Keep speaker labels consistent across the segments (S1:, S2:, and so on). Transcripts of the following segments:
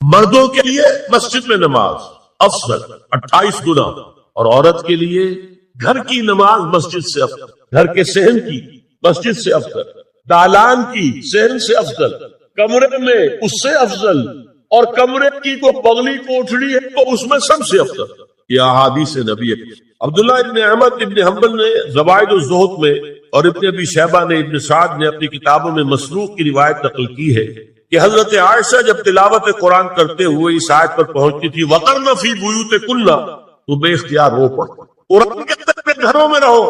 S1: مردوں کے لیے مسجد میں نماز افضل 28 گنا، اور عورت کے لیے گھر کی نماز مسجد سے افضل، گھر کے صحن کی مسجد سے افضل، دالان کی صحن سے افضل، کمرے میں اس سے افضل، اور کمرے کی کو بغلی کوٹھڑی ہے تو اس میں سب سے افضل۔ یہ احادیث نبی عبداللہ ابن احمد ابن حنبل نے زوائد الزہد میں اور ابن ابی شیبہ نے ابن سعد نے اپنی کتابوں میں مسروق کی روایت نقل کی ہے کہ حضرت عائشہ جب تلاوت قرآن کرتے ہوئے اس آیت پر پہنچتی تھی وَقَرْنَ فِي بُيُوتِكُنَّ، تو بے اختیار رو پڑتی، قرآن کے اندر گھروں میں رہو۔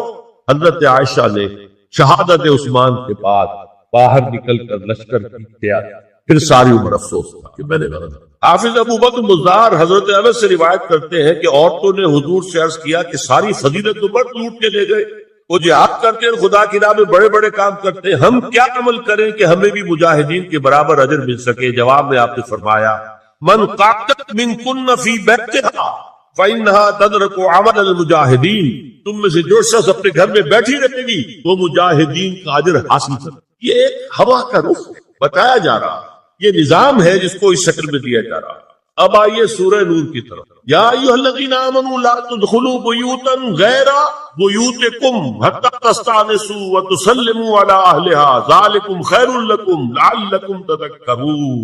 S1: حضرت عائشہ نے شہادت عثمان کے بعد باہر نکل کر لشکر کی تیاری، پھر ساری عمر افسوس ہوا کہ میں نے غلط۔ حافظ ابو بکر مزار حضرت انس سے روایت کرتے ہیں کہ عورتوں نے حضور سے عرض کیا کہ ساری فضیلت تو بڑھ لوٹ کے لے گئے، وہ جہاد کرتے ہیں، خدا کی راہ میں بڑے بڑے کام کرتے ہیں، ہم کیا عمل کریں کہ ہمیں بھی مجاہدین کے برابر اجر مل سکے؟ جواب میں آپ نے فرمایا من قعدت منکن فی بیتہا فإنها تدرک عمل المجاہدین، تم میں سے جو شخص اپنے گھر میں بیٹھی رہے گی وہ مجاہدین کا اجر حاصل کرے۔ یہ ایک ہوا کا رخ بتایا جا رہا، یہ نظام ہے جس کو اس شکل میں دیا جا رہا۔ اب آئیے سورہ نور کی طرف۔ یا ایھا الذین آمنوا لا تدخلوا بیوتا غیر بیوتکم حتی تستأنسوا وتسلموا علی اہلها ذالکم خیر لکم لعلکم تذکرون۔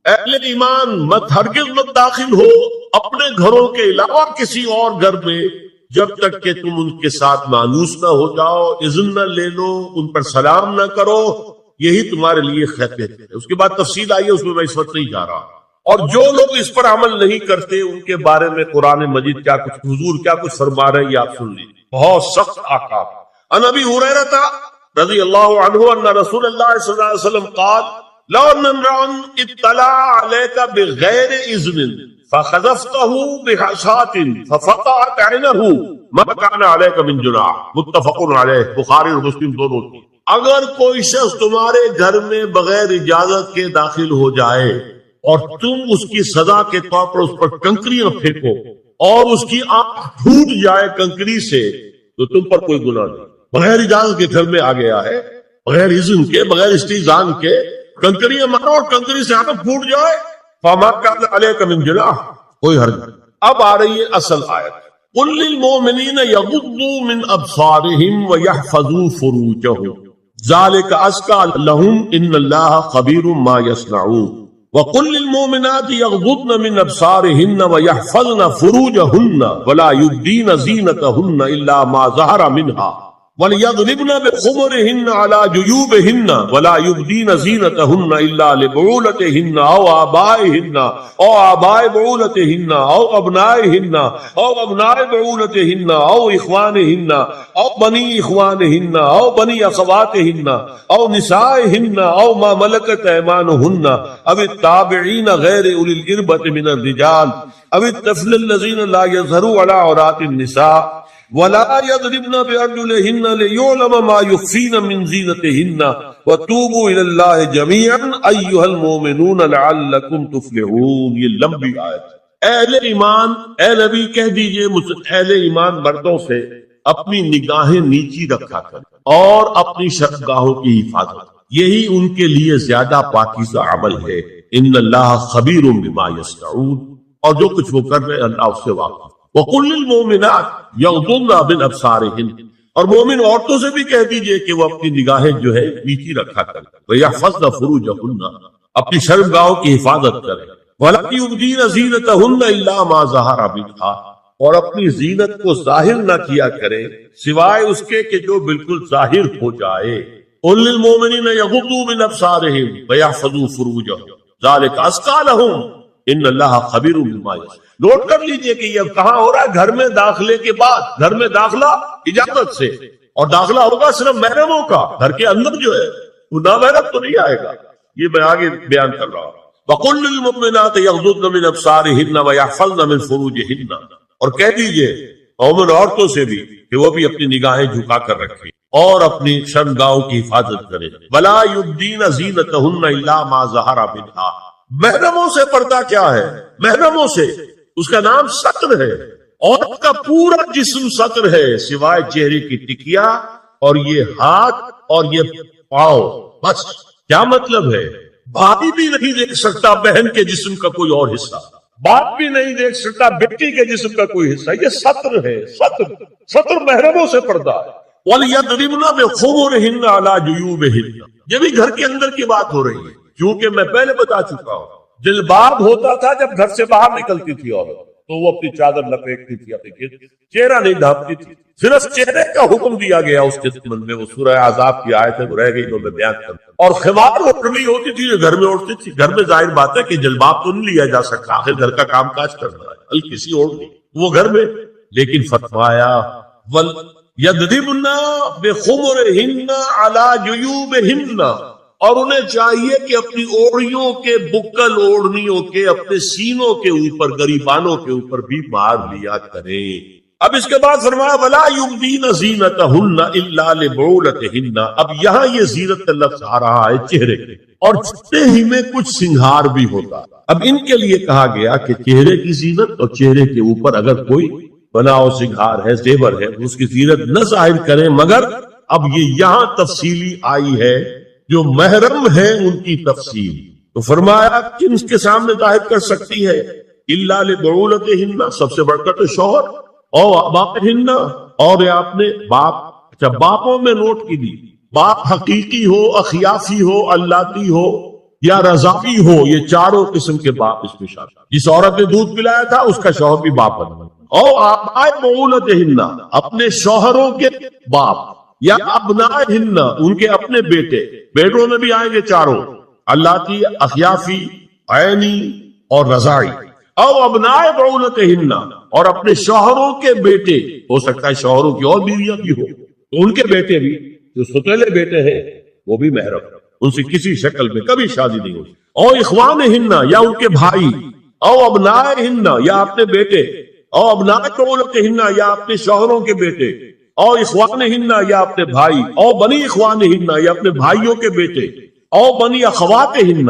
S1: اہل ایمان مت ہرگز مت داخل ہو اپنے گھروں کے علاوہ کسی اور گھر میں جب تک کہ تم ان کے ساتھ مانوس نہ ہو جاؤ، اذن نہ لے لو، ان پر سلام نہ کرو، یہی تمہارے لیے خیر ہے۔ اس کے بعد تفصیل آئی ہے، اس میں میں اس وقت نہیں جا رہا۔ اور جو لوگ اس پر عمل نہیں کرتے ان کے بارے میں قرآن مجید کیا کچھ حضور کیا کچھ فرما رہے ہیں یہ آپ سن لیجیے، بہت سخت احکام۔ عن ابی ہریرہ رضی اللہ عنہ ان رسول اللہ صلی اللہ علیہ وسلم قال لو ان امرا اطلع علیک بغیر اذن فخذفته بحصاة ففقعت عینه ما كان علیک من جناح، متفق علیہ، بخاری اور مسلم دونوں کی۔ اگر کوئی شخص تمہارے گھر میں بغیر اجازت کے داخل ہو جائے اور تم اس کی سزا کے طور پر اس پر کنکریاں پھینکو اور اس کی آنکھ پھوٹ جائے کنکری سے تو تم پر کوئی گناہ نہیں۔ بغیر اجازت کے گھر میں آ گیا ہے، بغیر اذن کے، بغیر استئذان کے کنکریاں مارو اور کنکری سے آنکھ پھوٹ جائے، فما كان عليك من جناح، کوئی حرج نہیں۔ اب آ رہی ہے اصل آیت، قل للمؤمنین یغضوا من ابصارهم ويحفظوا فروجهم ذلك ازكى لهم ان الله خبير ما يصنعون وقل للمؤمنات يغضضن من ابصارهن ويحفظن فروجهن ولا يبدين زينتهن الا ما ظهر منها وَلْيَضْرِبْنَ بِخُمُرِهِنَّ عَلَى جُيُوبِهِنَّ وَلَا يُبْدِينَ زِينَتَهُنَّ إِلَّا لِبُعُولَتِهِنَّ أَوْ آبَائِهِنَّ أَوْ آبَاءِ بُعُولَتِهِنَّ أَوْ أَبْنَائِهِنَّ أَوْ أَبْنَاءِ بُعُولَتِهِنَّ أَوْ إِخْوَانِهِنَّ أَوْ بَنِي إِخْوَانِهِنَّ أَوْ بَنِي أَخَوَاتِهِنَّ أَوْ نِسَائِهِنَّ أَوْ مَا مَلَكَتْ أَيْمَانُهُنَّ أَوِ التَّابِعِينَ غَيْرِ أُولِي الْإِرْبَةِ مِنَ الرِّجَالِ أَوِ الطَّفْلِ الَّذِينَ لَا يَظْهَرُوا عَلَى عَوْرَاتِ النِّسَاءِ وَلَا يَضْرِبْنَ بِأَرْجُلِهِنَّ لِيُعْلَمَ مَا يُخْفِينَ مِنْ زِينَتِهِنَّ وَتُوبُوا إِلَى اللَّهِ جَمِيعًا أَيُّهَا الْمُؤْمِنُونَ لَعَلَّكُمْ تُفْلِحُونَ۔ یہ لمبی آیت ہے۔ اہل ایمان، اے نبی کہہ دیجئے اہل ایمان مردوں سے اپنی نگاہیں نیچی رکھا کر اور اپنی شرمگاہوں کی حفاظت، یہی ان کے لیے زیادہ پاکیزہ عمل ہے۔ ان اللہ خبیر بما یصنعون، اور جو کچھ وہ کر رہے ہیں اللہ اس سے واقف۔ وَقُلْ لِلْمُؤْمِنَاتِ يَغْضُضْنَ مِنْ أَبْصَارِهِنَّ، اور مومن عورتوں سے بھی کہہ دیجئے کہ وہ اپنی نگاہیں جو ہے نیچی رکھا کریں، وَيَحْفَظْنَ فُرُوجَهُنَّ، اپنی شرمگاہوں کی حفاظت کریں، وَلَا يُبْدِينَ زِينَتَهُنَّ إِلَّا مَا ظَهَرَ مِنْهَا، اور اپنی زینت کو ظاہر نہ کیا کریں سوائے اس کے کہ جو بالکل ظاہر ہو جائے۔ قُلْ لِلْمُؤْمِنِينَ يَغُضُّوا مِنْ أَبْصَارِهِمْ وَيَحْفَظُوا فُرُوجَهُمْ ذَلِكَ أَزْكَىٰ لَهُمْ إِنَّ اللَّهَ خَبِيرٌ بِمَا يَصْنَعُونَ۔ نوٹ کر لیجئے کہ یہ کہاں ہو رہا ہے؟ گھر میں داخلے کے بعد، گھر میں داخلہ اجازت سے، اور داخلہ ہوگا صرف محرموں کا، گھر کے اندر جو ہے وہ نامحرم تو نہیں آئے گا۔ یہ میں آگے بیان کر رہا ہوں۔ وَقُلْ لِلْمُؤْمِنَاتِ يَغْضُضْنَ مِنْ أَبْصَارِهِنَّ وَيَحْفَظْنَ مِنْ فُرُوجِهِنَّ، اور کہہ دیجئے مومن عورتوں سے بھی کہ وہ بھی اپنی نگاہیں جھکا کر رکھیں اور اپنی شرمگاہوں کی حفاظت کریں۔ وَلَا يُبْدِينَ زِينَتَهُنَّ إِلَّا مَا ظَهَرَ مِنْهَا، محرموں سے پردہ کیا ہے؟ محرموں سے اس کا نام ستر ہے، عورت کا پورا جسم ستر ہے سوائے چہرے کی ٹکیا اور یہ ہاتھ اور یہ پاؤں، بس۔ کیا مطلب ہے؟ بھائی بھی نہیں دیکھ سکتا بہن کے جسم کا کوئی اور حصہ، باپ بھی نہیں دیکھ سکتا بیٹی کے جسم کا کوئی حصہ. یہ سطر ہے، سطر محرموں سے پردہ ہے. وَلْيَضْرِبْنَ بِخُمُرِهِنَّ عَلَى جُيُوبِهِنَّ. یہ بھی گھر کے اندر کی بات ہو رہی ہے، کیونکہ میں پہلے بتا چکا ہوں جلباب ہوتا تھا جب گھر سے باہر نکلتی تھی عورت تو وہ اپنی چادر لپیٹتی تھی، اپنی چہرہ نہیں ڈھانپتی تھی. صرف چہرے کا حکم دیا گیا اس کے ضمن میں. وہ سورہ عذاب کی آیت ہے، وہ رہ گئی تو میں بیان کرتا ہوں. اور خمار وہ پڑلی ہوتی تھی جو گھر میں اوڑھتی تھی. گھر میں ظاہر بات ہے کہ جلباب تو نہیں لیا جا سکتا، آخر گھر کا کام کاج کرنا ہے، ہلکی سی اوڑھ لی وہ گھر میں. لیکن فتوایا وَلْيَضْرِبْنَ بِخُمُرِهِنَّ عَلَى جُيُوبِهِنَّ. اور انہیں چاہیے کہ اپنی اوڑھیوں کے بکل اوڑھنیوں کے اپنے سینوں کے اوپر، گریبانوں کے اوپر بھی مار لیا کریں. اب اس کے بعد فرمایا وَلَا يُبْدِينَ زِينَتَهُنَّ إِلَّا لِبُعُولَتِهِنَّ. اب یہاں یہ زینت کا لفظ آ رہا ہے چہرے کے، اور چہرے ہی میں کچھ سنگھار بھی ہوتا. اب ان کے لیے کہا گیا کہ چہرے کی زینت اور چہرے کے اوپر اگر کوئی بناؤ سنگھار ہے، زیور ہے، اس کی زینت نہ ظاہر کریں. مگر اب یہ یہاں تفصیلی آئی ہے جو محرم ہے ان کی تفصیل. تو فرمایا کن کے سامنے ظاہر کر سکتی ہے؟ الا لبعولتہن، سب سے بڑھ کر تو شوہر، اور آبائہن، اور آپ نے باپ. اچھا باپوں میں نوٹ کی دی، باپ حقیقی ہو، اخیافی ہو، اللاتی ہو یا رضاعی ہو، یہ چاروں قسم کے باپ اس میں شامل. جس عورت نے دودھ پلایا تھا اس کا شوہر بھی باپ بنا. اور آبائے بعولتہن، اپنے شوہروں کے باپ، یا ابنائہن، ان کے اپنے بیٹے. بیٹوں میں بھی آئیں گے چاروں، اللاتی، اخیافی، عینی اور رضاعی. او ابنائے بعولتہن، اور اپنے شوہروں کے بیٹے، ہو سکتا ہے شوہروں کی اور بیویاں بھی ہو تو ان کے بیٹے بھی، جو ستیلے بیٹے ہیں وہ بھی محرم، ان سے کسی شکل میں کبھی شادی نہیں ہوتی. او اخوانہن، یا ان کے بھائی. او ابنائہن، یا اپنے بیٹے. او ابنائے بعولتہن، یا اپنے شوہروں کے بیٹے. او اخوانہن، یا اپنے بھائی. او بنی اخوانہن، یا اپنے بھائیوں کے بیٹے. او بنی اخواتہن،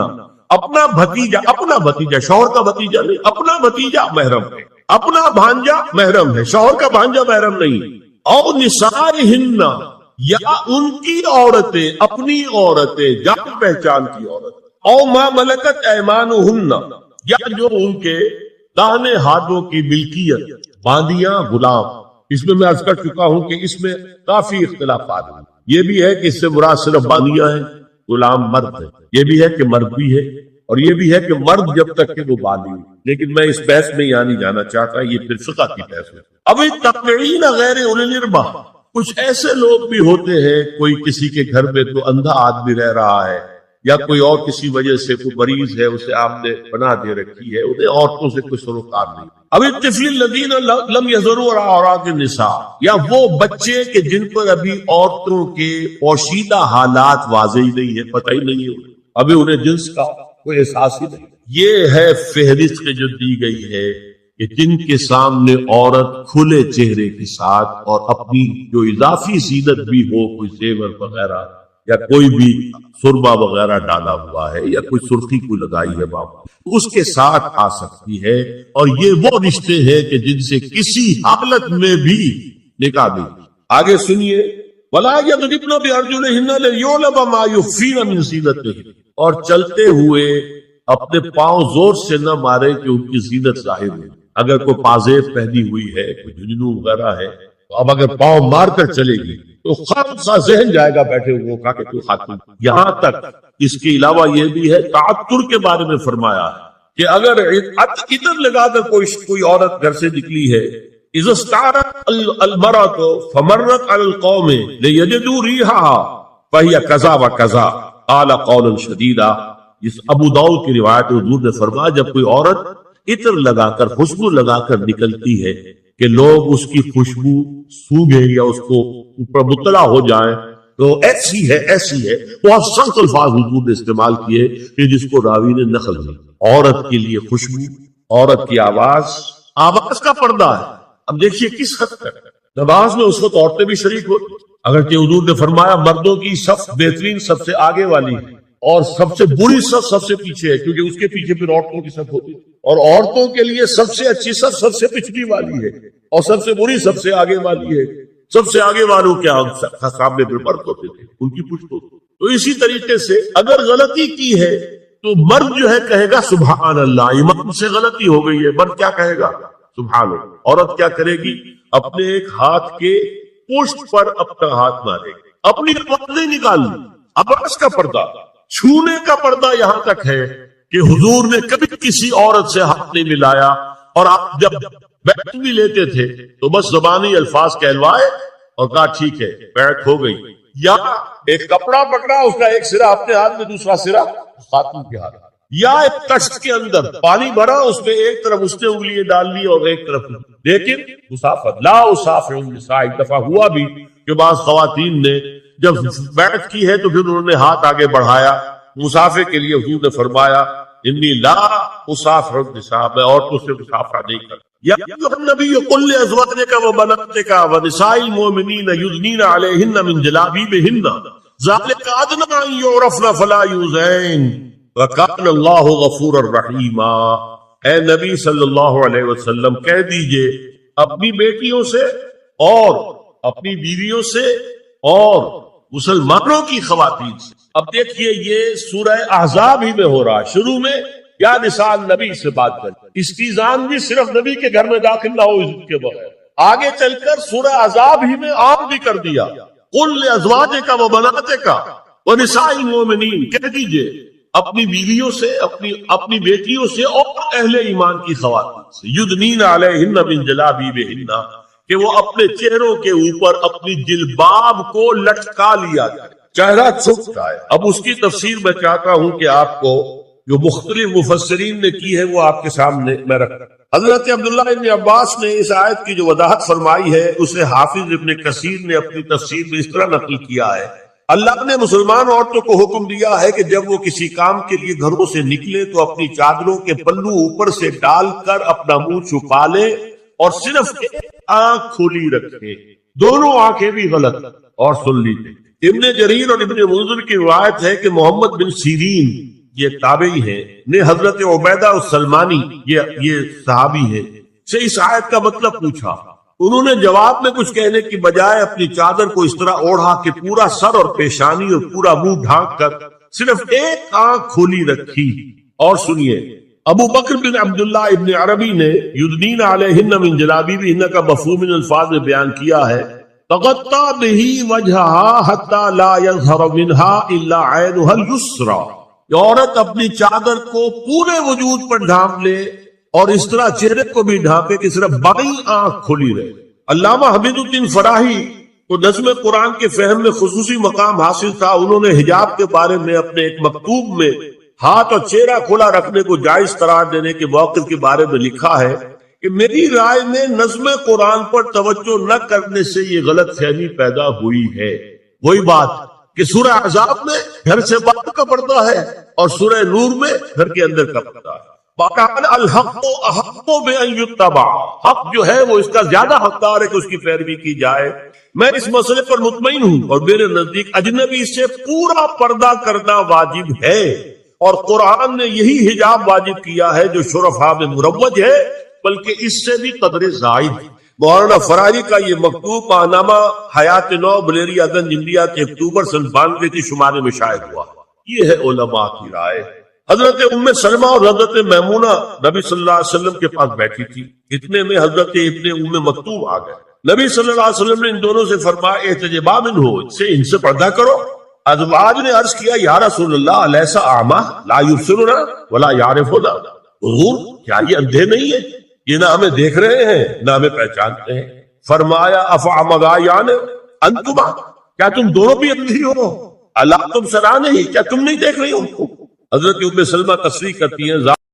S1: اپنا بھتیجا، شوہر کا بھتیجا نہیں، اپنا بھتیجا محرم ہے، اپنا بھانجا محرم ہے، شوہر کا بھانجا محرم نہیں. او نسائہن، یا ان کی عورتیں، اپنی عورتیں، جان پہچان کی عورت. او ما ملکت ایمانہن، یا جو ان کے داہنے ہاتھوں کی ملکیت، باندیاں، غلام. اس میں عرض کر چکا ہوں کہ اس میں کافی اختلافات ہیں. یہ بھی ہے کہ اس سے مراد صرف باندیاں ہیں، غلام مرد ہے. یہ بھی ہے کہ مرد بھی ہے، اور یہ بھی ہے کہ مرد جب تک کہ وہ باندی ہو. لیکن میں اس بحث میں یہاں نہیں جانا چاہتا، یہ پھر فقہ کی بحث ہے. اب تقعین غیر اولی الارباح، کچھ ایسے لوگ بھی ہوتے ہیں، کوئی کسی کے گھر میں تو اندھا آدمی رہ رہا ہے، یا کوئی اور کسی وجہ سے کوئی مریض ہے، اسے آپ نے پناہ دے رکھی ہے، انہیں عورتوں سے کوئی سروکار نہیں. اب الطفل الذین لم یظہروا علی عورات النساء، یا وہ بچے کہ جن پر ابھی عورتوں کے پوشیدہ حالات واضح ہی نہیں ہے، پتہ ہی نہیں ہے، ابھی انہیں جنس کا کوئی احساس ہی نہیں. یہ ہے فہرست جو دی گئی ہے کہ جن کے سامنے عورت کھلے چہرے کے ساتھ اور اپنی جو اضافی زینت بھی ہو، کوئی زیور وغیرہ یا کوئی بھی سرما وغیرہ ڈالا ہوا ہے یا کوئی سرخی کو لگائی ہے باپ، اس کے ساتھ آ سکتی ہے. اور یہ وہ رشتے ہیں کہ جن سے کسی حالت میں بھی نکاح نہیں. آگے سنیے وَلَا يَضْرِبْنَ بِأَرْجُلِهِنَّ لِيُعْلَمَ مَا يُخْفِينَ مِنْ زِينَتِهِنَّ. اور چلتے ہوئے اپنے پاؤں زور سے نہ مارے کہ ان کی زینت ظاہر ہو. اگر کوئی پازیب پہنی ہوئی ہے، کوئی جھنجھنو وغیرہ ہے، تو اب اگر پاؤں مار کر چلے گی تو خامخواہ ذہن جائے گا بیٹھے ہوئے کا کہ تو خاتون. یہاں تک اس کے علاوہ یہ بھی ہے تعطر کے بارے میں فرمایا ہے کہ اگر عطر لگا کر کوئی عورت گھر سے نکلی ہے، اذا استعارت المرأة فمرت على القوم ليجدوا ريحها فهي كذا وكذا قال قولا شديدا. اس ابو داؤد کی روایت حضور نے فرمایا جب کوئی عورت عطر لگا کر، خوشبو لگا کر نکلتی ہے کہ لوگ اس کی خوشبو سونگیں یا اس کو اوپر مطلع ہو جائیں تو ایسی ہے ایسی ہے. بہت سخت الفاظ حضور نے استعمال کیے کہ جس کو راوی نے نقل کی. عورت کے لیے خوشبو، عورت کی آواز کا پردہ ہے. اب دیکھیے کس حد تک نماز میں اس وقت عورتیں بھی شریک ہوتی. اگرچہ حضور نے فرمایا مردوں کی صف بہترین سب سے آگے والی ہے اور سب سے بری صف سب سے پیچھے ہے، کیونکہ اس کے پیچھے پھر عورتوں کی صف ہوتی ہے. اور عورتوں کے لیے سب سے اچھی صف سب سے پچھلی والی ہے اور سب سے بری سب سے آگے والی ہے. سب سے آگے والوں کیا سامنے پر مرد ہوتے تھے، ان کی پشت ہوتی. تو اسی طریقے سے اگر غلطی کی ہے تو مرد جو ہے کہے گا سبحان اللہ، امام سے غلطی ہو گئی ہے، مرد کیا کہے گا؟ سبحان اللہ۔ عورت کیا کرے گی؟ اپنے ایک ہاتھ کے پشت پر اپنا ہاتھ مارے گی، اپنی پردے نکال لی، عباس کا پردہ، چھونے کا پردہ یہاں تک ہے کہ حضور نے کبھی کسی عورت سے ہاتھ نہیں ملایا، اور آپ جب بیعت بھی لیتے تھے تو بس زبانی الفاظ کہلوائے اور کہا ٹھیک ہے بیعت ہو گئی، یا ایک کپڑا پکڑا، اس کا ایک سرا اپنے ہاتھ میں دوسرا سرا خاتون کے ہاتھ، یا ایک کشت کے اندر پانی بھرا، اس میں ایک طرف اس نے انگلیاں ڈال لی اور ایک طرف، لیکن مسافر لا اسافر النساء، ایک دفعہ ہوا بھی کہ بعض خواتین نے جب بیعت کی ہے تو پھر انہوں نے ہاتھ آگے بڑھایا مسافر کے لیے، حضور نے فرمایا انی لا اسافر النساء، میں عورتوں سے مسافرہ نہیں کرتا۔ یا ایھا النبی قل لازواجک وبناتک ونساء المؤمنین یدنین علیہن من جلابیبہن ذلک ادنی ان یعرفن فلا یؤذین وکان اللہ غفورا رحیما۔ اے نبی صلی اللہ علیہ وسلم کہہ دیجئے اپنی بیٹیوں سے اور اپنی بیویوں سے اور مسلمانوں کی خواتین سے۔ اب دیکھیے یہ سورہ احزاب ہی میں ہو رہا ہے، شروع میں یا نساء نبی سے بات کریں، استیزان بھی صرف نبی کے گھر میں داخل نہ ہو اس کے بغیر، آگے چل کر سورہ احزاب ہی میں عام بھی کر دیا، قل لازواجک وبناتک ونساء المؤمنین، کہہ دیجئے اپنی بیویوں سے، اپنی بیٹیوں سے اور اہل ایمان کی خواتین سے، یدنین علیہن من جلابیبہن، کہ وہ اپنے چہروں کے اوپر اپنی جلباب کو لٹکا لیا جائے، چہرہ چھپ جائے۔ اب اس کی تفسیر میں چاہتا ہوں کہ آپ کو جو مختلف مفسرین نے کی ہے وہ آپ کے سامنے میں رکھتا ہوں۔ حضرت عبداللہ ابن عباس نے اس آیت کی جو وضاحت فرمائی ہے اسے حافظ ابن کثیر نے اپنی تفسیر میں اس طرح نقل کیا ہے، اللہ نے مسلمان عورتوں کو حکم دیا ہے کہ جب وہ کسی کام کے لیے گھروں سے نکلے تو اپنی چادروں کے پلو اوپر سے ڈال کر اپنا منہ چھپا لے اور صرف ایک آنکھ کھلی رکھے، دونوں آنکھیں بھی غلط اور سن لیجیے۔ ابن جریر اور ابن منذر کی روایت ہے کہ محمد بن سیرین یہ تابعی ہے نے حضرت عبیدہ السلمانی یہ صحابی ہے سے اس آیت کا مطلب پوچھا، انہوں نے جواب میں کچھ کہنے کی بجائے اپنی چادر کو اس طرح اوڑھا کہ پورا سر اور پیشانی اور پورا منہ ڈھانک کر صرف ایک آنکھ کھولی رکھی۔ اور سنیے ابو بکر بن عبداللہ ابن عربی نے یدنین علیہن من جلابیبہن کا مفہوم ان الفاظ میں بیان کیا ہے، تغطى به وجهها حتى لا يظهر منها الا عينها اليسرى، عورت اپنی چادر کو پورے وجود پر ڈھانپ لے اور اس طرح چہرے کو بھی ڈھانپے کہ صرف بائیں آنکھ کھلی رہے۔ علامہ حمید الدین فراہی کو نظم قرآن کے فہم میں خصوصی مقام حاصل تھا، انہوں نے حجاب کے بارے میں اپنے ایک مکتوب میں ہاتھ اور چہرہ کھلا رکھنے کو جائز قرار دینے کے موقف کے بارے میں لکھا ہے کہ میری رائے میں نظم قرآن پر توجہ نہ کرنے سے یہ غلط فہمی پیدا ہوئی ہے۔ وہی بات کہ سورہ احزاب میں گھر سے باہر کا پردہ ہے اور سورہ نور میں گھر کے اندر کا پردہ ہے۔ وَقَالَ الْحَقُّ أَحَقُّ بِأَن يُتَّبَعَ، حق جو ہے وہ اس کا زیادہ حقدار ہے کہ اس کی پیروی کی جائے۔ میں اس مسئلے پر مطمئن ہوں اور میرے نزدیک اجنبی سے پورا پردہ کرنا واجب ہے، اور قرآن نے یہی حجاب واجب کیا ہے جو شرفاء میں مروج ہے، بلکہ اس سے بھی قدر زائد۔ مولانا فراری کا یہ مکتوب پانامہ حیات نو بلیریا گنج انڈیا کے اکتوبر سن 92 کی شمارے میں شائع ہوا۔ یہ ہے علماء کی رائے۔ حضرت ام سلمہ اور حضرت میمونہ نبی صلی اللہ علیہ وسلم کے پاس بیٹھی تھی، اتنے میں حضرت ابن ام مکتوم آ گئے۔ نبی صلی اللہ علیہ وسلم نے ان دونوں سے فرمایا احتجبا منہ، ان سے پردہ کرو۔ ازواج نے عرض کیا یا رسول اللہ الیس اعمی لا یبصرنا ولا یعرفنا، حضور کیا یہ اندھے نہیں ہیں، یہ نہ ہمیں دیکھ رہے ہیں نہ ہمیں پہچانتے ہیں؟ فرمایا افعمغایان انتما، کیا تم دونوں بھی اندھی ہو؟ اللہ تم سرا نہیں، کیا تم نہیں دیکھ رہی ہو؟ حضرت ام سلمہ تصریح کرتی ہیں